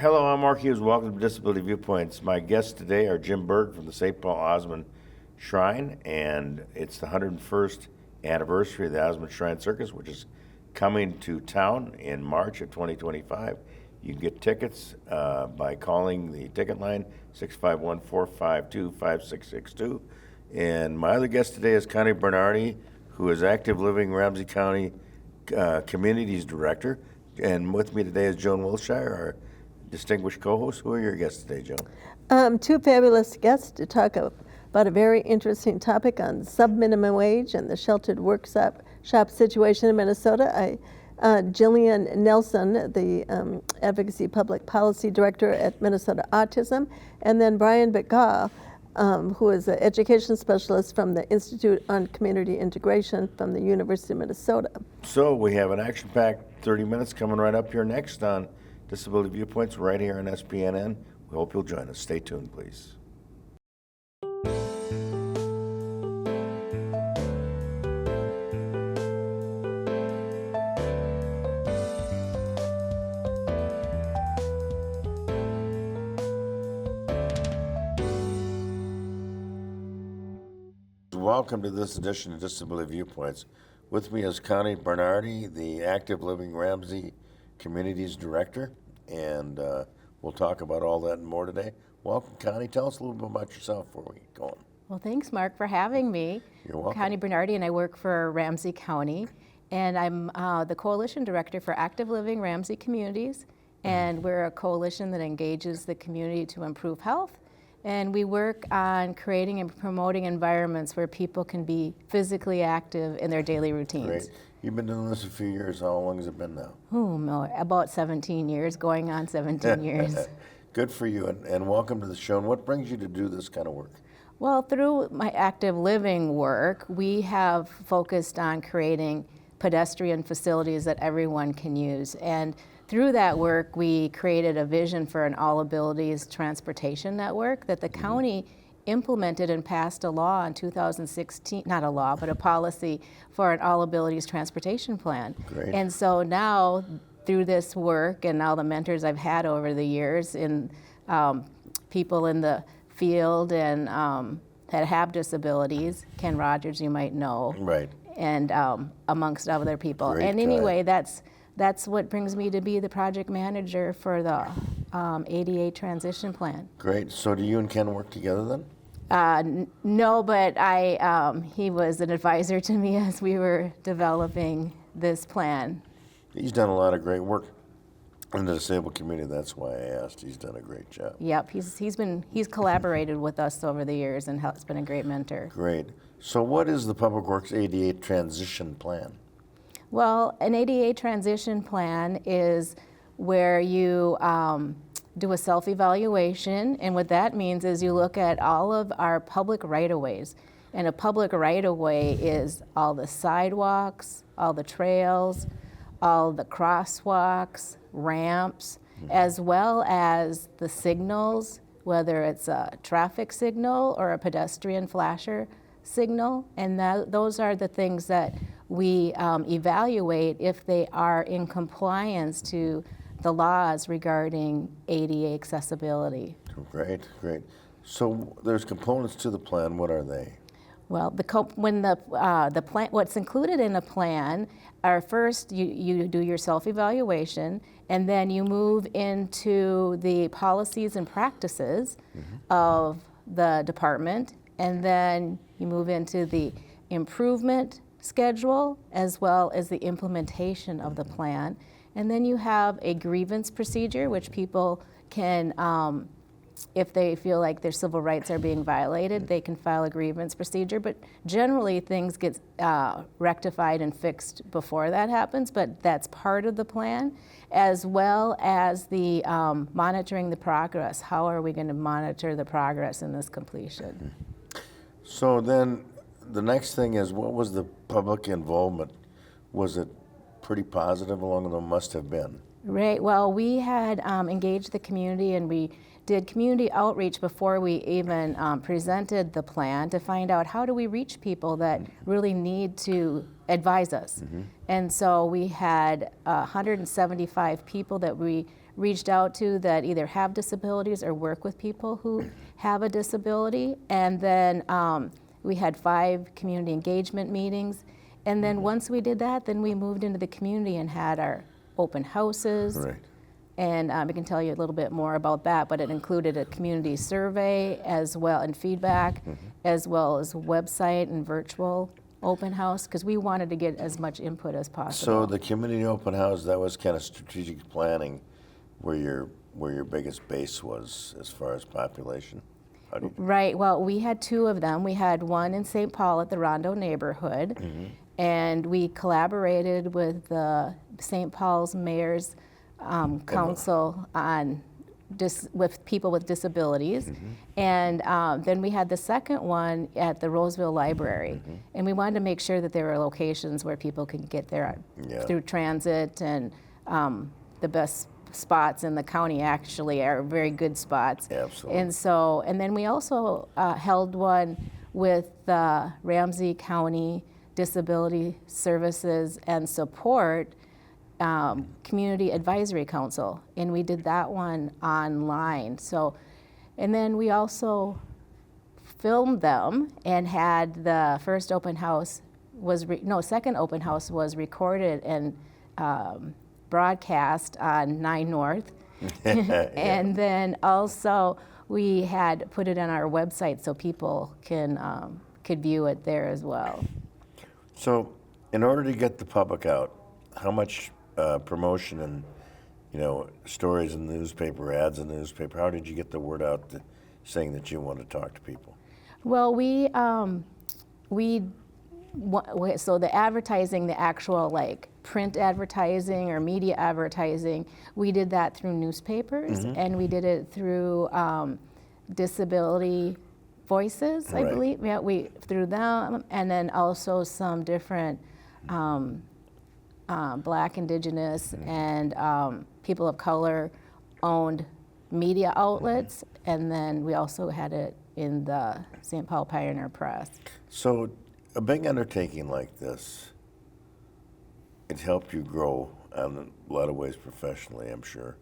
Hello, I'm Mark Hughes. Welcome to Disability Viewpoints. My guests today are Jim Berg from the St. Paul Osmond Shrine, and it's the 101st anniversary of the Osmond Shrine Circus, which is coming to town in March of 2025. You can get tickets by calling the ticket line 651-452-5662. And my other guest today is Connie Bernardi, who is Active Living Ramsey County Communities Director. And with me today is Joan Wilshire, our distinguished co-host. Who are your guests today, Joan? Two fabulous guests to talk about a very interesting topic on sub-minimum wage and the sheltered workshop situation in Minnesota. Jillian Nelson, the Advocacy Public Policy Director at Minnesota Autism, and then Brian Bitgal, who is an education specialist from the Institute on Community Integration from the University of Minnesota. So we have an action-packed 30 minutes coming right up here next on Disability Viewpoints right here on SPNN. We hope you'll join us. Stay tuned, please. Welcome to this edition of Disability Viewpoints. With me is Connie Bernardi, the Active Living Ramsey Communities Director, and we'll talk about all that and more today. Welcome, Connie. Tell us a little bit about yourself before we get going. Well, thanks, Mark, for having me. You're welcome. Connie Bernardi, and I work for Ramsey County, and I'm the Coalition Director for Active Living Ramsey Communities, and we're a coalition that engages the community to improve health. And we work on creating and promoting environments where people can be physically active in their daily routines. Great. You've been doing this a few years. How long has it been now? No, about 17 years, going on 17 years. Good for you, and welcome to the show. And what brings you to do this kind of work? Well, through my active living work, we have focused on creating pedestrian facilities that everyone can use. And through that work, we created a vision for an all-abilities transportation network that the county implemented and passed a law in 2016, not a law, but a policy for an all-abilities transportation plan. Great. And so now, through this work and all the mentors I've had over the years in people in the field and that have disabilities, Ken Rogers, you might know. Right. And amongst other people. Great And guy. anyway, that's what brings me to be the project manager for the ADA transition plan. Great. So do you and Ken work together then? No, but he was an advisor to me as we were developing this plan. He's done a lot of great work in the disabled community. That's why I asked. He's done a great job. Yep, he's collaborated with us over the years and has been a great mentor. Great. So what is the Public Works ADA transition plan? Well, an ADA transition plan is where you do a self-evaluation, and what that means is you look at all of our public right-of-ways. And a public right-of-way is all the sidewalks, all the trails, all the crosswalks, ramps, as well as the signals, whether it's a traffic signal or a pedestrian flasher signal. And those are the things that we evaluate if they are in compliance to the laws regarding ADA accessibility. Great, great. So there's components to the plan. What are they? Well, the plan, what's included in a plan are first you do your self-evaluation, and then you move into the policies and practices of the department, and then you move into the improvement schedule as well as the implementation of the plan. And then you have a grievance procedure, which people can, if they feel like their civil rights are being violated, they can file a grievance procedure. But generally, things get rectified and fixed before that happens, but that's part of the plan, as well as the monitoring the progress. How are we going to monitor the progress in this completion? So then the next thing is, what was the public involvement? Was it pretty positive along the must have been? Right. Well, we had engaged the community, and we did community outreach before we even presented the plan to find out how do we reach people that really need to advise us. And so we had 175 people that we reached out to that either have disabilities or work with people who have a disability. And then we had 5 community engagement meetings. And then once we did that, then we moved into the community and had our open houses. Right. And I can tell you a little bit more about that, but it included a community survey as well and feedback, as well as website and virtual open house, because we wanted to get as much input as possible. So the community open house, that was kind of strategic planning where your biggest base was as far as population? How do you do? Right, well, we had 2 of them. We had one in St. Paul at the Rondo neighborhood, and we collaborated with the St. Paul's Mayor's Council on with people with disabilities. And then we had the second one at the Roseville Library. And we wanted to make sure that there were locations where people could get there through transit, and the best spots in the county actually are very good spots. Absolutely. And then we also held one with the Ramsey County Disability Services and Support Community Advisory Council, and we did that one online. So, and then we also filmed them and had the first open house second open house was recorded and broadcast on 9 North. And then also we had put it on our website so people could view it there as well. So in order to get the public out, how much promotion and, stories in the newspaper, ads in the newspaper, how did you get the word out saying that you want to talk to people? Well, so the advertising, the actual like print advertising or media advertising, we did that through newspapers, and we did it through Disability Voices, I believe. Yeah, through them, and then also some different Black, Indigenous, and people of color owned media outlets, and then we also had it in the St. Paul Pioneer Press. So a big undertaking like this, it helped you grow in a lot of ways professionally, I'm sure.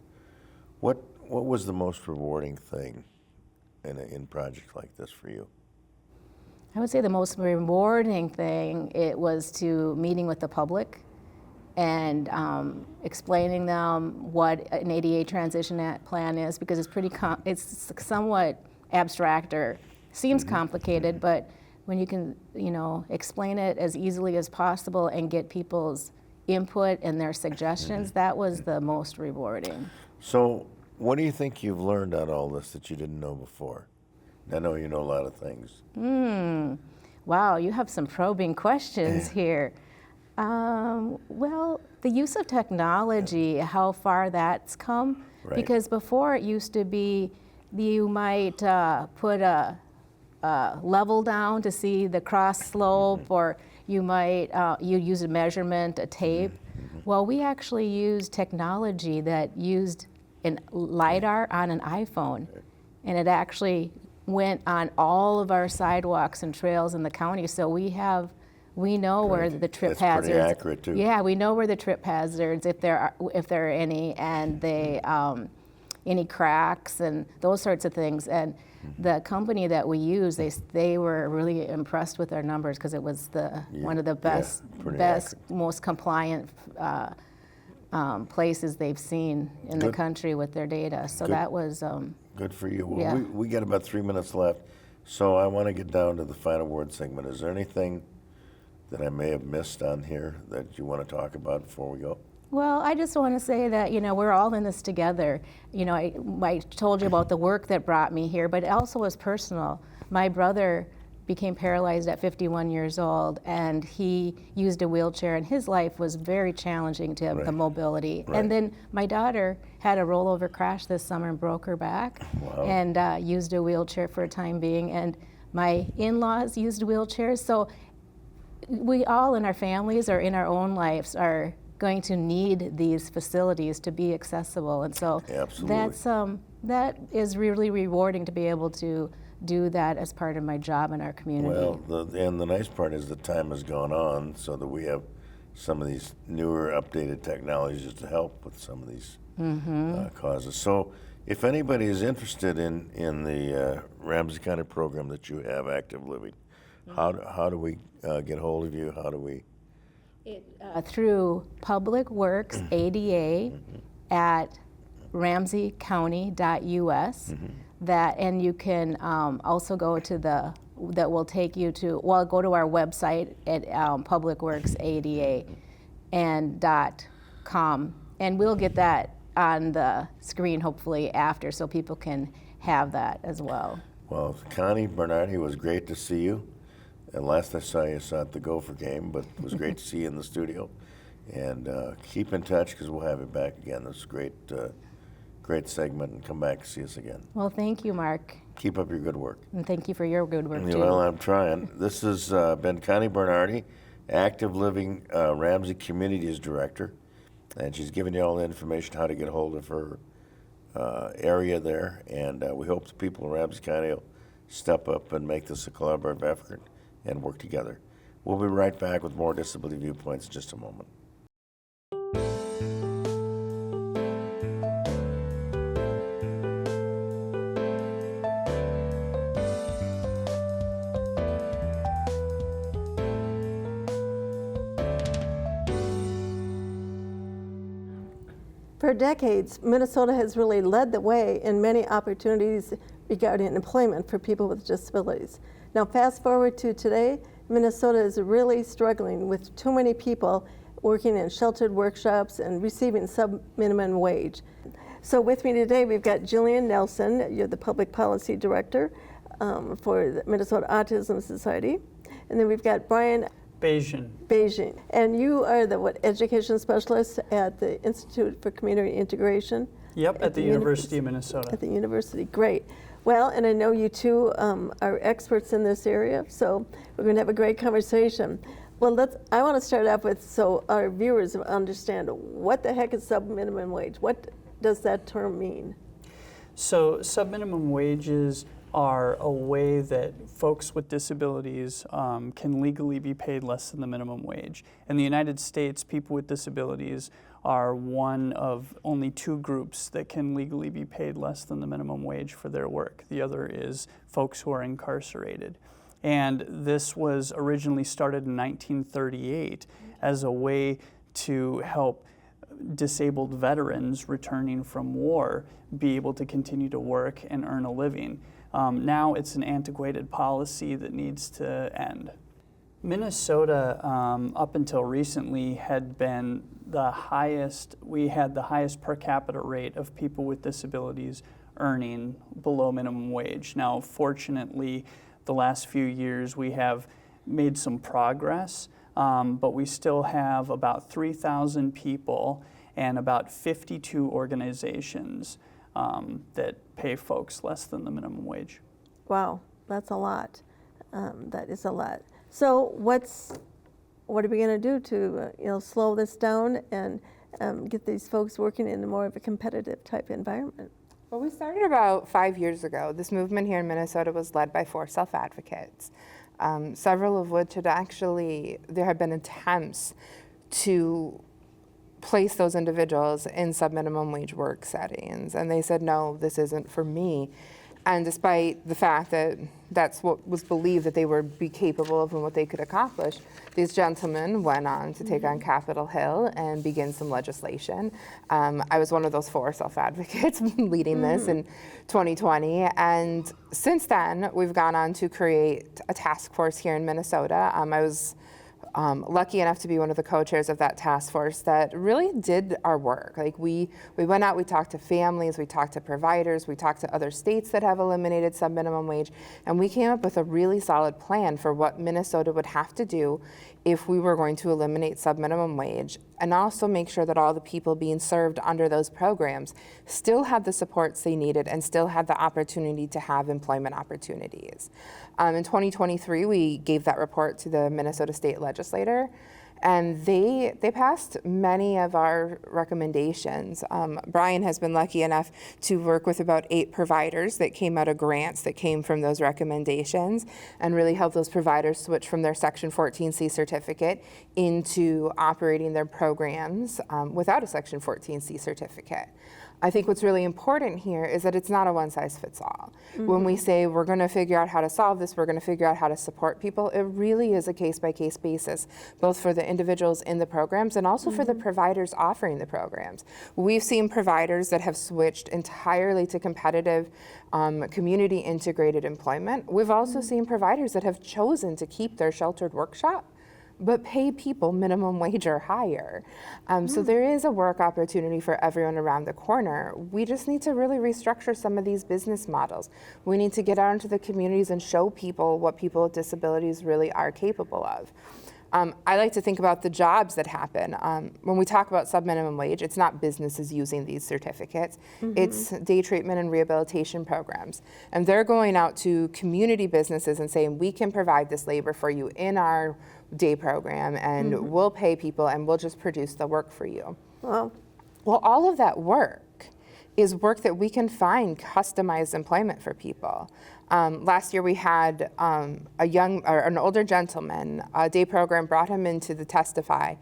What was the most rewarding thing in projects like this for you? I would say the most rewarding thing, it was to meeting with the public and explaining them what an ADA transition plan is, because it's somewhat abstract or seems complicated, but when you can, explain it as easily as possible and get people's input and their suggestions, that was the most rewarding. So what do you think you've learned on all this that you didn't know before? I know you know a lot of things. Wow, you have some probing questions here. Well, the use of technology, how far that's come, because before it used to be you might put a level down to see the cross slope, or you might you use a measurement, a tape. Well, we actually used technology that used an LiDAR on an iPhone, and it actually went on all of our sidewalks and trails in the county. So we know where the trip hazards. That's pretty accurate too. Yeah, we know where the trip hazards, if there are any, and any cracks and those sorts of things. And the company that we use, they were really impressed with our numbers, because it was one of the best, most compliant places they've seen in the country with their data. So that was good for you. Well, we got about 3 minutes left, so I want to get down to the final word segment. Is there anything that I may have missed on here that you want to talk about before we go? Well, I just want to say that, we're all in this together. I told you about the work that brought me here, but it also was personal. My brother became paralyzed at 51 years old, and he used a wheelchair, and his life was very challenging to the mobility. And then my daughter had a rollover crash this summer and broke her back, and used a wheelchair for a time being, and my in-laws used wheelchairs. So we all in our families or in our own lives are going to need these facilities to be accessible, and so that is really rewarding to be able to do that as part of my job in our community. Well, and the nice part is the time has gone on so that we have some of these newer, updated technologies to help with some of these causes. So if anybody is interested in the Ramsey County program that you have, Active Living, how do we get hold of you? How do we? Through Public Works ADA at ramseycounty.us. That, and you can also go to that will take you to, well, go to our website at publicworksada and .com, and we'll get that on the screen hopefully after, so people can have that as well. Well, Connie Bernardi, it was great to see you. And last I saw you at the Gopher game, but it was great to see you in the studio. And keep in touch because we'll have you back again. This is a great segment, and come back and see us again. Well, thank you, Mark. Keep up your good work. And thank you for your good work, too. Well, I'm trying. This has been Connie Bernardi, Active Living Ramsey Communities Director, and she's giving you all the information how to get a hold of her area there, and we hope the people in Ramsey County will step up and make this a collaborative effort and work together. We'll be right back with more Disability Viewpoints in just a moment. For decades, Minnesota has really led the way in many opportunities regarding employment for people with disabilities. Now, fast forward to today, Minnesota is really struggling with too many people working in sheltered workshops and receiving sub-minimum wage. So with me today, we've got Jillian Nelson. You're the Public Policy Director for the Minnesota Autism Society. And then we've got Brian Beijing. And you are the education specialist at the Institute for Community Integration? Yep, at the University of Minnesota. At the university, great. Well, and I know you two are experts in this area, so we're going to have a great conversation. Well, I want to start off with, so our viewers understand, what the heck is sub-minimum wage? What does that term mean? So sub-minimum wages are a way that folks with disabilities can legally be paid less than the minimum wage. In the United States, people with disabilities are one of only two groups that can legally be paid less than the minimum wage for their work. The other is folks who are incarcerated. And this was originally started in 1938 as a way to help disabled veterans returning from war be able to continue to work and earn a living. Now it's an antiquated policy that needs to end. Minnesota, up until recently, had been we had the highest per capita rate of people with disabilities earning below minimum wage. Now, fortunately, the last few years we have made some progress, but we still have about 3,000 people and about 52 organizations that pay folks less than the minimum wage. Wow, that's a lot. That is a lot. So what are we going to do to slow this down and get these folks working in a more of a competitive type environment? Well, we started about 5 years ago. This movement here in Minnesota was led by 4 self-advocates, several of which there have been attempts to place those individuals in sub-minimum wage work settings. And they said, no, this isn't for me. And despite the fact that that's what was believed that they would be capable of and what they could accomplish, these gentlemen went on to take on Capitol Hill and begin some legislation. I was one of those 4 self-advocates leading this in 2020. And since then, we've gone on to create a task force here in Minnesota. I was lucky enough to be one of the co-chairs of that task force that really did our work. Like we went out, we talked to families, we talked to providers, we talked to other states that have eliminated sub-minimum wage, and we came up with a really solid plan for what Minnesota would have to do if we were going to eliminate sub-minimum wage, and also make sure that all the people being served under those programs still had the supports they needed and still had the opportunity to have employment opportunities. In 2023, we gave that report to the Minnesota State Legislature, And they passed many of our recommendations. Brian has been lucky enough to work with about 8 providers that came out of grants that came from those recommendations and really help those providers switch from their Section 14C certificate into operating their programs without a Section 14C certificate. I think what's really important here is that it's not a one-size-fits-all. When we say we're going to figure out how to solve this, we're going to figure out how to support people, it really is a case-by-case basis, both for the individuals in the programs and also for the providers offering the programs. We've seen providers that have switched entirely to competitive community-integrated employment. We've also seen providers that have chosen to keep their sheltered workshop but pay people minimum wage or higher. So there is a work opportunity for everyone around the corner. We just need to really restructure some of these business models. We need to get out into the communities and show people what people with disabilities really are capable of. I like to think about the jobs that happen. When we talk about sub-minimum wage, it's not businesses using these certificates. It's day treatment and rehabilitation programs. And they're going out to community businesses and saying, we can provide this labor for you in our day program, and we'll pay people, and we'll just produce the work for you. Well, Well, all of that work is work that we can find customized employment for people. Last year we had an older gentleman, a day program brought him in to testify,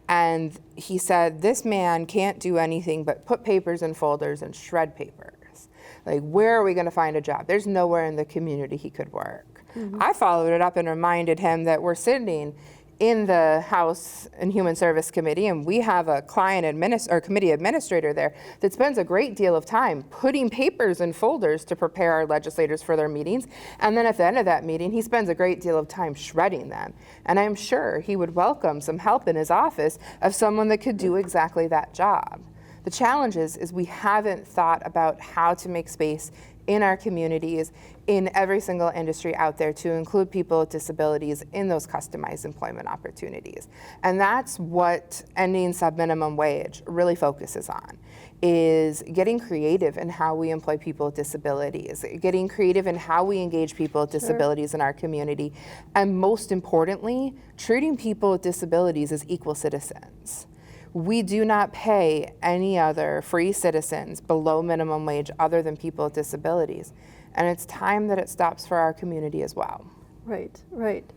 and he said, this man can't do anything but put papers in folders and shred papers. Like, where are we gonna find a job? There's nowhere in the community he could work. I followed it up and reminded him that we're sitting in the House and Human Service Committee, and we have a committee administrator there that spends a great deal of time putting papers in folders to prepare our legislators for their meetings. And then at the end of that meeting, he spends a great deal of time shredding them. And I'm sure he would welcome some help in his office of someone that could do exactly that job. The challenge is we haven't thought about how to make space in our communities, in every single industry out there, to include people with disabilities in those customized employment opportunities. And that's what ending sub-minimum wage really focuses on, is getting creative in how we employ people with disabilities, getting creative in how we engage people with disabilities in our community, and most importantly, treating people with disabilities as equal citizens. We do not pay any other free citizens below minimum wage other than people with disabilities. And it's time that it stops for our community as well. right, right.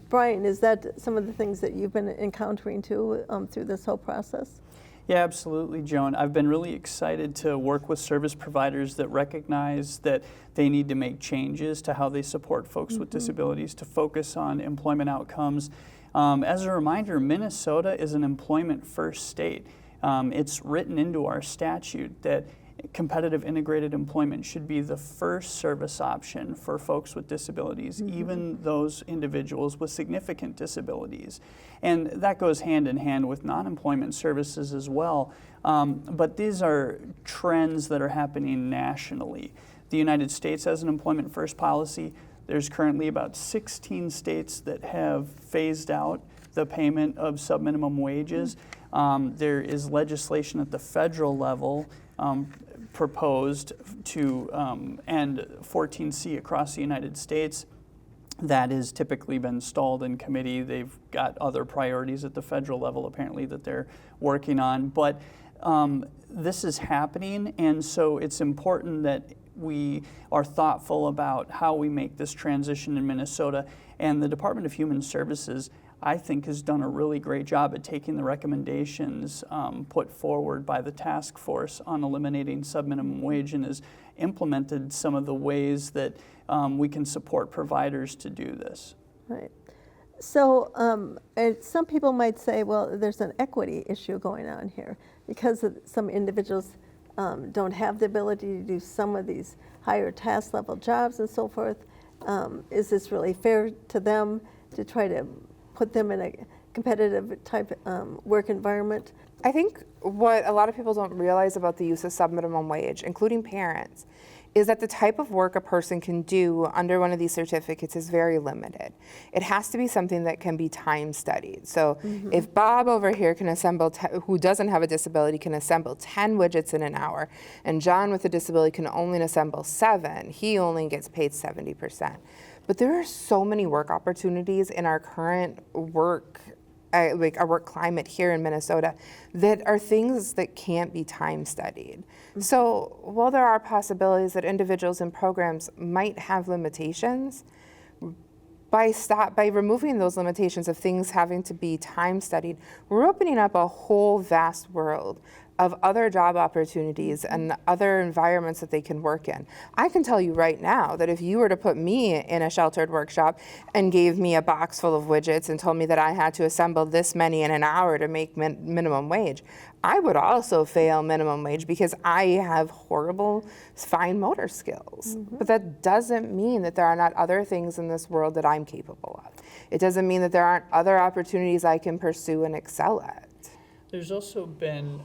Brian, is that some of the things that you've been encountering too through this whole process? Yeah, absolutely, Joan. I've been really excited to work with service providers that recognize that they need to make changes to how they support folks with disabilities to focus on employment outcomes. As a reminder, Minnesota is an employment-first state. It's written into our statute that competitive integrated employment should be the first service option for folks with disabilities, even those individuals with significant disabilities. And that goes hand in hand with non-employment services as well. But these are trends that are happening nationally. The United States has an employment-first policy. There's currently about 16 states that have phased out the payment of sub-minimum wages. There is legislation at the federal level proposed to end 14C across the United States. That has typically been stalled in committee. They've got other priorities at the federal level, apparently, that they're working on. But this is happening, and so it's important that we are thoughtful about how we make this transition in Minnesota. And the Department of Human Services, I think, has done a really great job at taking the recommendations put forward by the task force on eliminating sub-minimum wage and has implemented some of the ways that we can support providers to do this. Right. So and some people might say, well, there's an equity issue going on here because some individuals don't have the ability to do some of these higher task level jobs and so forth. Is this really fair to them to try to put them in a competitive type work environment? I think what a lot of people don't realize about the use of sub-minimum wage, including parents, is that the type of work a person can do under one of these certificates is very limited. It has to be something that can be time studied. So if Bob over here can assemble, who doesn't have a disability, can assemble 10 widgets in an hour, and John with a disability can only assemble 7, he only gets paid 70%. But there are so many work opportunities in our current work like our work climate here in Minnesota, that are things that can't be time studied. So while there are possibilities that individuals and programs might have limitations, by removing those limitations of things having to be time studied, we're opening up a whole vast world of other job opportunities and other environments that they can work in. I can tell you right now that if you were to put me in a sheltered workshop and gave me a box full of widgets and told me that I had to assemble this many in an hour to make minimum wage, I would also fail minimum wage because I have horrible fine motor skills. But that doesn't mean that there are not other things in this world that I'm capable of. It doesn't mean that there aren't other opportunities I can pursue and excel at. There's also been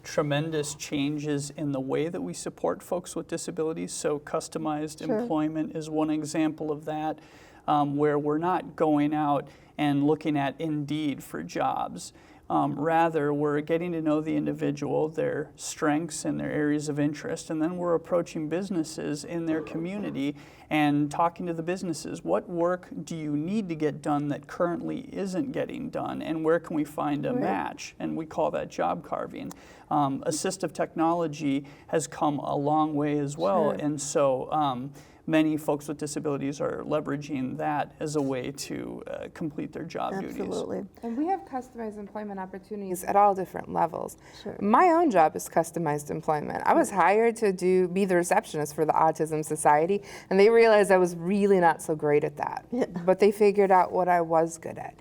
tremendous changes in the way that we support folks with disabilities. So customized employment is one example of that, where we're not going out and looking at Indeed for jobs. Rather, we're getting to know the individual, their strengths and their areas of interest, and then we're approaching businesses in their community and talking to the businesses. What work do you need to get done that currently isn't getting done, and where can we find a match? And we call that job carving. Assistive technology has come a long way as well, and so many folks with disabilities are leveraging that as a way to complete their job duties. Absolutely. And we have customized employment opportunities at all different levels. Sure. My own job is customized employment. I was hired to be the receptionist for the Autism Society, and they realized I was really not so great at that. But they figured out what I was good at.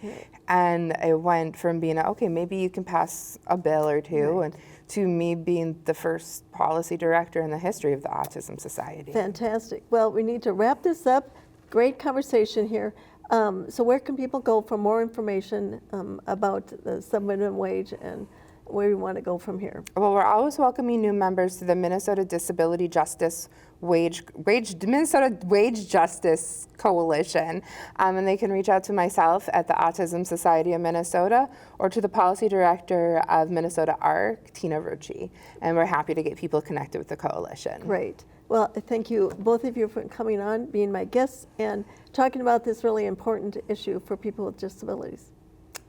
And it went from being, okay, maybe you can pass a bill or two, and to me being the first policy director in the history of the Autism Society. Fantastic. Well, we need to wrap this up. Great conversation here. So where can people go for more information about the sub-minimum wage and where you want to go from here? Well, we're always welcoming new members to the Minnesota Disability Justice Minnesota Wage Justice Coalition, and they can reach out to myself at the Autism Society of Minnesota or to the Policy Director of Minnesota ARC, Tina Rucci, and we're happy to get people connected with the coalition. Great. Well, thank you, both of you, for coming on, being my guests, and talking about this really important issue for people with disabilities.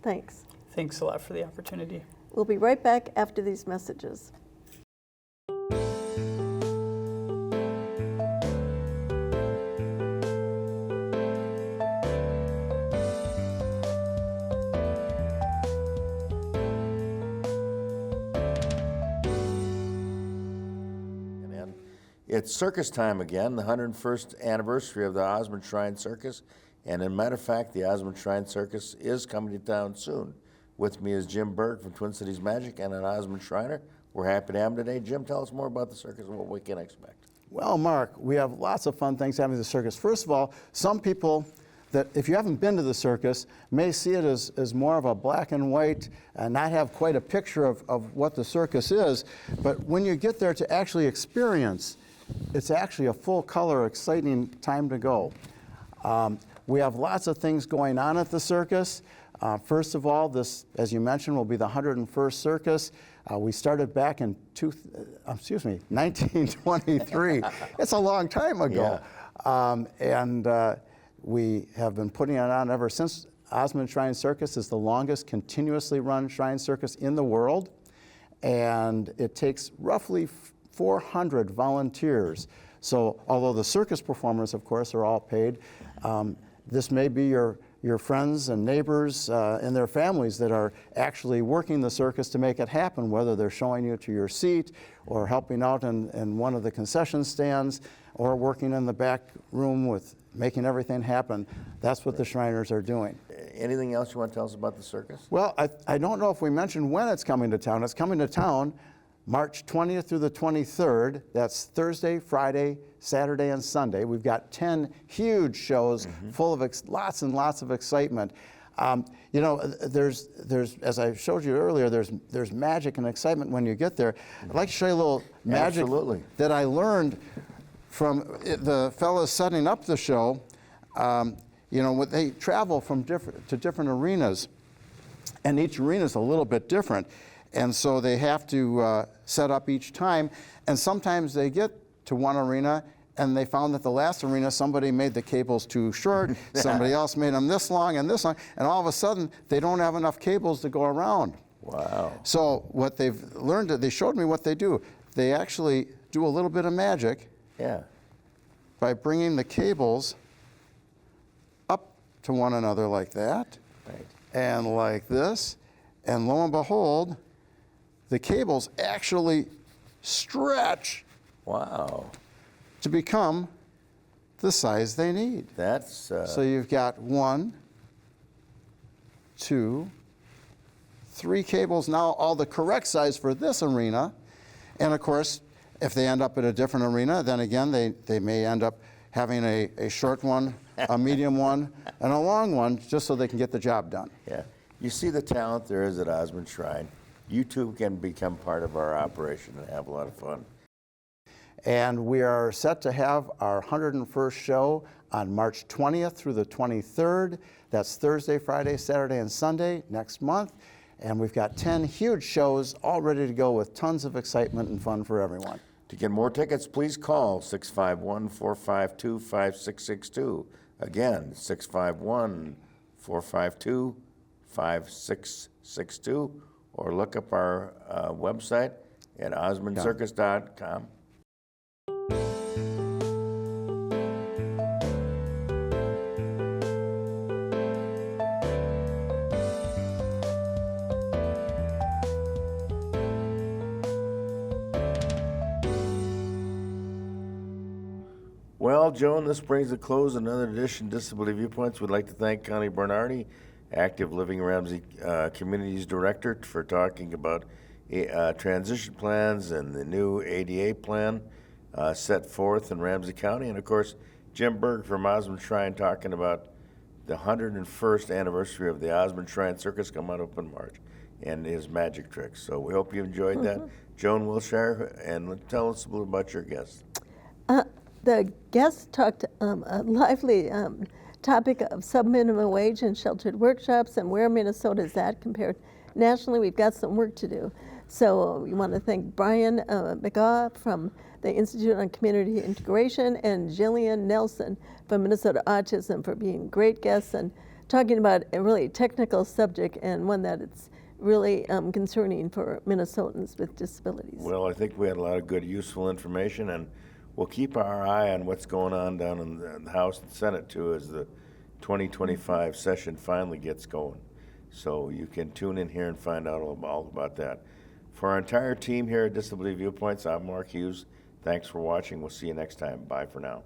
Thanks. Thanks a lot for the opportunity. We'll be right back after these messages. It's circus time again, the 101st anniversary of the Osmond Shrine Circus. And as a matter of fact, the Osmond Shrine Circus is coming to town soon. With me is Jim Berg from Twin Cities Magic and an Osmond Shriner. We're happy to have him today. Jim, tell us more about the circus and what we can expect. Well, Mark, we have lots of fun things happening at the circus. First of all, some people that, if you haven't been to the circus, may see it as more of a black and white and not have quite a picture of what the circus is. But when you get there to actually experience, it's actually a full color, exciting time to go. We have lots of things going on at the circus. First of all, this, as you mentioned, will be the 101st circus. We started back in 1923. It's a long time ago. Yeah. We have been putting it on ever since. Osmond Shrine Circus is the longest continuously run shrine circus in the world. And it takes roughly 400 volunteers. So although the circus performers, of course, are all paid, this may be your friends and neighbors and their families that are actually working the circus to make it happen, whether they're showing you to your seat or helping out in one of the concession stands or working in the back room with making everything happen. That's what the Shriners are doing. Anything else you want to tell us about the circus? Well, I don't know if we mentioned when it's coming to town. It's coming to town March 20th through the 23rd. That's Thursday, Friday, Saturday, and Sunday. We've got 10 huge shows full of lots and lots of excitement. You know, there's as I showed you earlier, there's magic and excitement when you get there. I'd like to show you a little magic that I learned from the fellows setting up the show. You know, they travel from different arenas, and each arena is a little bit different. And so they have to set up each time. And sometimes they get to one arena and they found that the last arena, somebody made the cables too short, somebody else made them this long, and all of a sudden, they don't have enough cables to go around. Wow. So what they've learned, they showed me what they do. They actually do a little bit of magic Yeah. by bringing the cables up to one another like that, Right. and like this, and lo and behold, the cables actually stretch Wow. to become the size they need. That's So you've got 1, 2, 3 cables now, all the correct size for this arena. And of course, if they end up in a different arena, then again, they may end up having a short one, a medium one, and a long one, just so they can get the job done. yeah. You see the talent there is at Osmond Shrine. You too can become part of our operation and have a lot of fun. And we are set to have our 101st show on March 20th through the 23rd. That's Thursday, Friday, Saturday, and Sunday next month. And we've got 10 huge shows all ready to go with tons of excitement and fun for everyone. To get more tickets, please call 651-452-5662. Again, 651-452-5662. Or look up our website at osmondcircus.com. Well, Joan, this brings a close another edition of Disability Viewpoints. We'd like to thank Connie Bernardi, Active Living Ramsey Communities Director, for talking about transition plans and the new ADA plan set forth in Ramsey County. And of course, Jim Berg from Osmond Shrine talking about the 101st anniversary of the Osmond Shrine Circus coming up in March and his magic tricks. So we hope you enjoyed that. Joan Wilshire, and tell us a little about your guest. The guest talked a lively topic of subminimum wage and sheltered workshops and where Minnesota is at compared nationally. We've got some work to do. So we want to thank Brian McGaugh from the Institute on Community Integration and Jillian Nelson from Minnesota Autism for being great guests and talking about a really technical subject and one that it's really concerning for Minnesotans with disabilities. Well, I think we had a lot of good, useful information, and we'll keep our eye on what's going on down in the House and Senate, too, as the 2025 session finally gets going. So you can tune in here and find out all about that. For our entire team here at Disability Viewpoints, I'm Mark Hughes. Thanks for watching. We'll see you next time. Bye for now.